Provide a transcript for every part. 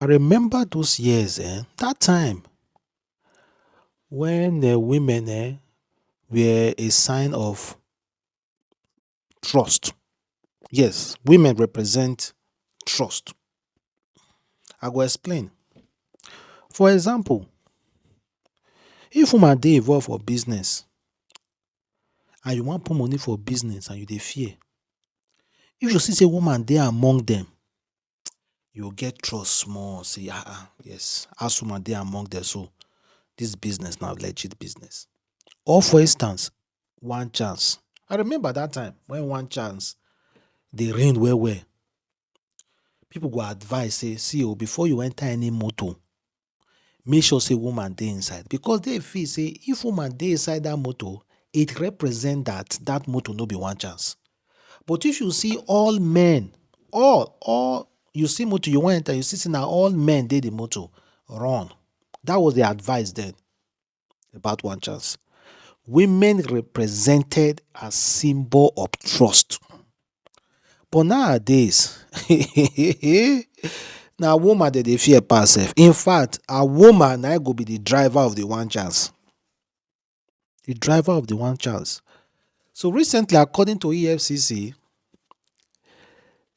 I remember those years, that time when women were a sign of trust. Yes, women represent trust. I go explain. For example, if woman dey involve for business and you wan put money for business and you dey fear, if you see say woman dey among them, you go get trust small. Say, yes, as woman dey among them, so this business na legit business. Or for instance, one chance. I remember that time when one chance dey rain well well. People go advise say, see oh, before you enter any motor, make sure say woman dey inside, because they feel say if woman dey inside that motor, it represent that motor no be one chance. But if you see all men, all you see motor you wan enter, you see say na all men dey the motor, run. That was the advice then about one chance. Women represented a symbol of trust. But nowadays, na woman dey fear pass sef. In fact, a woman na go be the driver of the one chance. The driver of the one chance. So recently, according to EFCC,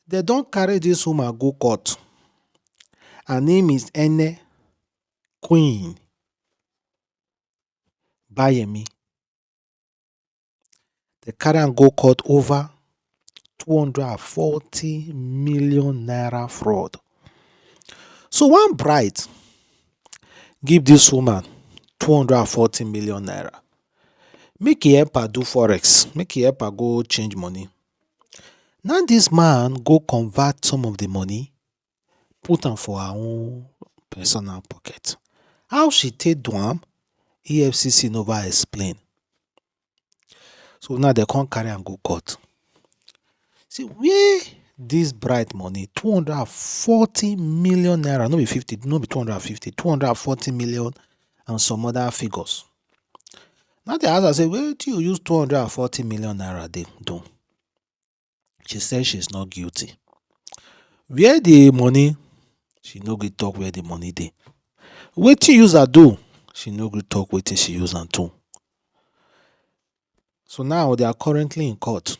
they don carry this woman go court. Her name is Ene Queen Bayemi. They carry am go court over 240 million naira fraud. So one bride give this woman 240 million naira. Make he help her do forex. Make he help her go change money. Now this man go convert some of the money, put am for her own personal pocket. How she take do am, EFCC never explain. So now they can't carry am go court. See where this bride money, 240 million naira, no be 50, no be 250, 240 million and some other figures. Now they ask her, say, where do you use 240 million naira dey do? She said she's not guilty. Where the money? She no go talk where the money dey. Wetin use her do? She no go talk wetin she use am do. So now they are currently in court.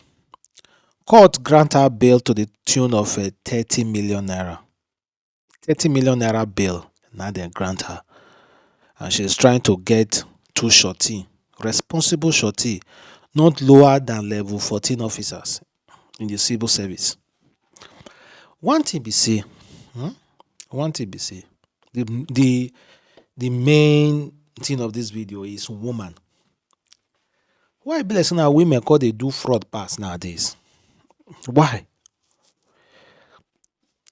Court grant her bail to the tune of 30 million naira. 30 million naira bail. Now they grant her. And she's trying to get 2 shorty, responsible shorty, not lower than level 14 officers in the civil service. One thing be say, the main thing of this video is woman. Why be like say na women call they do fraud pass nowadays? Why?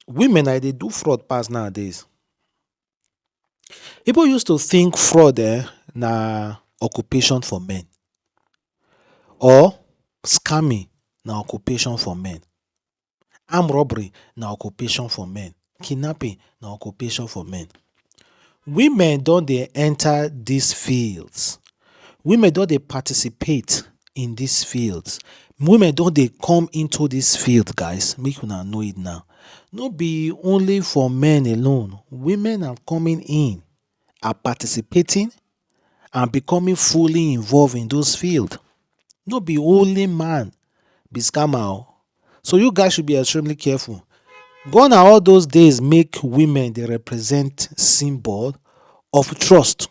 Women they do fraud pass nowadays. People used to think fraud na occupation for men, or scamming na occupation for men, armed robbery na occupation for men, kidnapping na occupation for men. Women don't they enter these fields. Women don't they participate in these fields. Women don't they come into this field, guys. Make una know it now. No be only for men alone. Women are coming in, are participating, and becoming fully involved in those fields. No be only man be scammer. So you guys should be extremely careful. Gone are all those days make women they represent symbol of trust.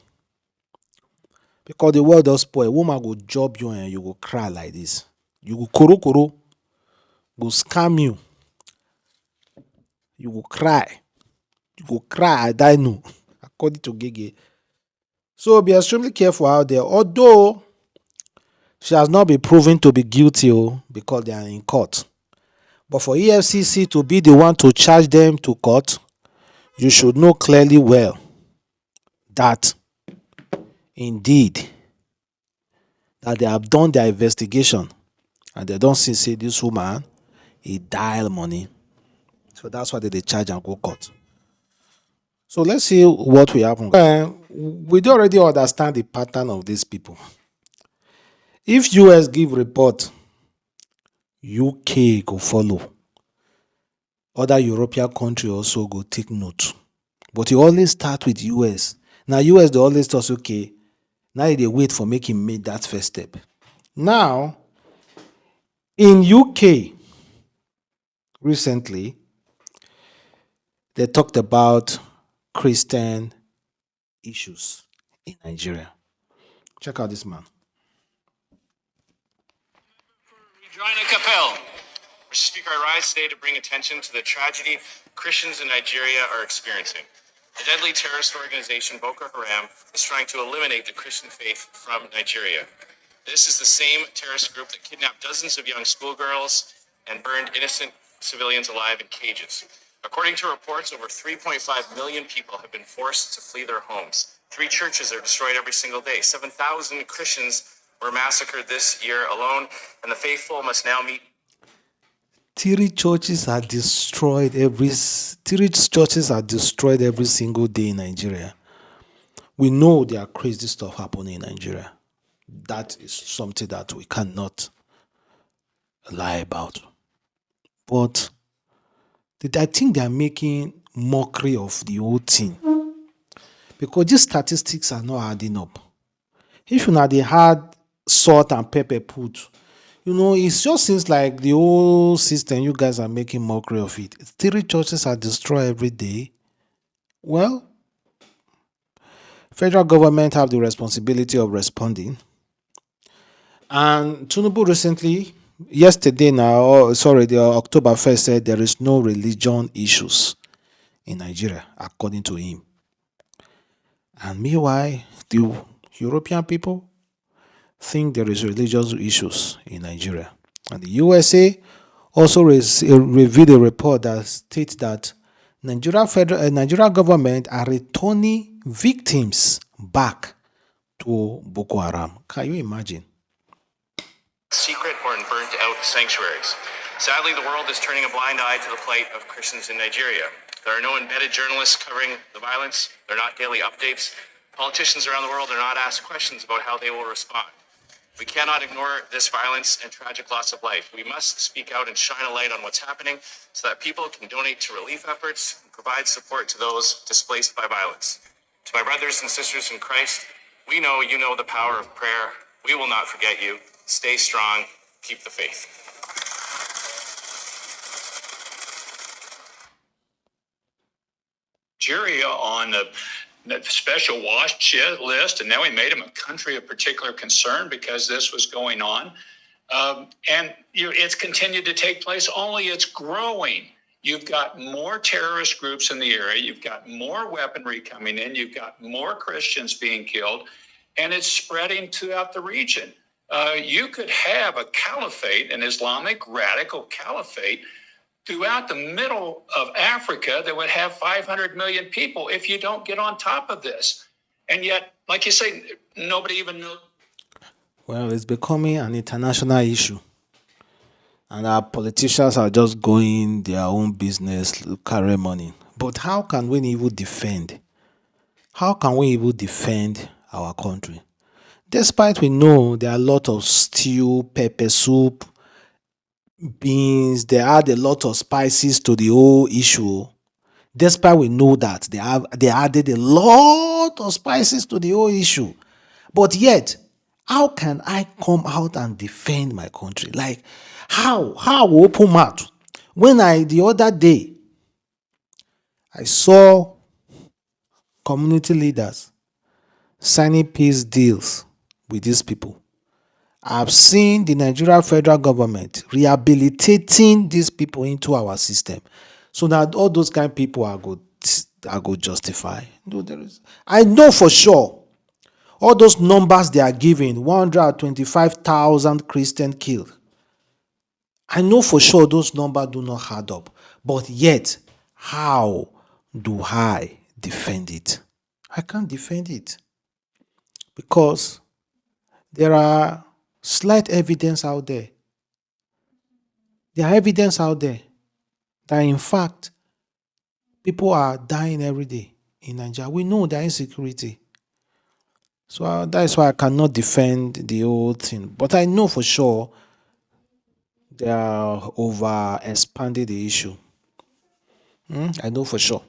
Because the world does spoil. Woman go job you and you go cry like this. You go koro, go scam you. You go cry. You go cry, I die no. According to Gege. So be extremely careful out there. Although she has not been proven to be guilty because they are in court. But for EFCC to be the one to charge them to court, you should know clearly well that indeed that they have done their investigation and they don't see say this woman he dial money. So that's why they charge and go court. So let's see what will happen. We do already understand the pattern of these people. If US give report, UK go follow. Other European country also go take note. But you always start with US. Now US they always tell us, okay, now they wait for making made that first step. Now in UK recently, they talked about Christian issues in Nigeria. Check out this man. Regina Capel. Mr. Speaker, I rise today to bring attention to the tragedy Christians in Nigeria are experiencing. The deadly terrorist organization Boko Haram is trying to eliminate the Christian faith from Nigeria. This is the same terrorist group that kidnapped dozens of young schoolgirls and burned innocent civilians alive in cages. According to reports, over 3.5 million people have been forced to flee their homes. 3 churches are destroyed every single day. 7,000 Christians were massacred this year alone, and the faithful must now meet. 3 churches are destroyed every 3 churches are destroyed every single day in Nigeria. We know there are crazy stuff happening in Nigeria. That is something that we cannot lie about. But I think they are making mockery of the whole thing. Because these statistics are not adding up. If you know they had salt and pepper put, it just seems like the whole system, you guys are making mockery of it. 3 churches are destroyed every day. Well, federal government have the responsibility of responding. And Tinubu recently, yesterday now, the October 1st said there is no religion issues in Nigeria, according to him. And meanwhile, the European people think there is religious issues in Nigeria. And the USA also revealed a report that states that Nigeria government are returning victims back to Boko Haram. Can you imagine? Secret or in burnt out sanctuaries. Sadly, the world is turning a blind eye to the plight of Christians in Nigeria. There are no embedded journalists covering the violence. There are not daily updates. Politicians around the world are not asked questions about how they will respond. We cannot ignore this violence and tragic loss of life. We must speak out and shine a light on what's happening so that people can donate to relief efforts and provide support to those displaced by violence. To my brothers and sisters in Christ, we know you know the power of prayer. We will not forget you. Stay strong. Keep the faith. Nigeria on the special watch list, and now we made them a country of particular concern because this was going on. And it's continued to take place, only it's growing. You've got more terrorist groups in the area. You've got more weaponry coming in. You've got more Christians being killed, and it's spreading throughout the region. You could have a caliphate, an Islamic radical caliphate, throughout the middle of Africa that would have 500 million people if you don't get on top of this. And yet, like you say, nobody even knows. Well, it's becoming an international issue. And our politicians are just going their own business to carry money. But how can we even defend? How can we even defend our country? Despite we know there are a lot of stew, pepper soup, beans, they add a lot of spices to the whole issue. Despite we know that they added a lot of spices to the whole issue. But yet, how can I come out and defend my country? Like, how open mouth? When the other day, I saw community leaders signing peace deals with these people. I've seen the Nigeria federal government rehabilitating these people into our system. So that all those kind of people are good justify. No, I know for sure all those numbers they are giving, 125,000 Christians killed. I know for sure those numbers do not add up. But yet, how do I defend it? I can't defend it. Because there are slight evidence out there. There are evidence out there that in fact, people are dying every day in Nigeria. We know there is insecurity. So that's why I cannot defend the whole thing. But I know for sure they are over expanding the issue. I know for sure.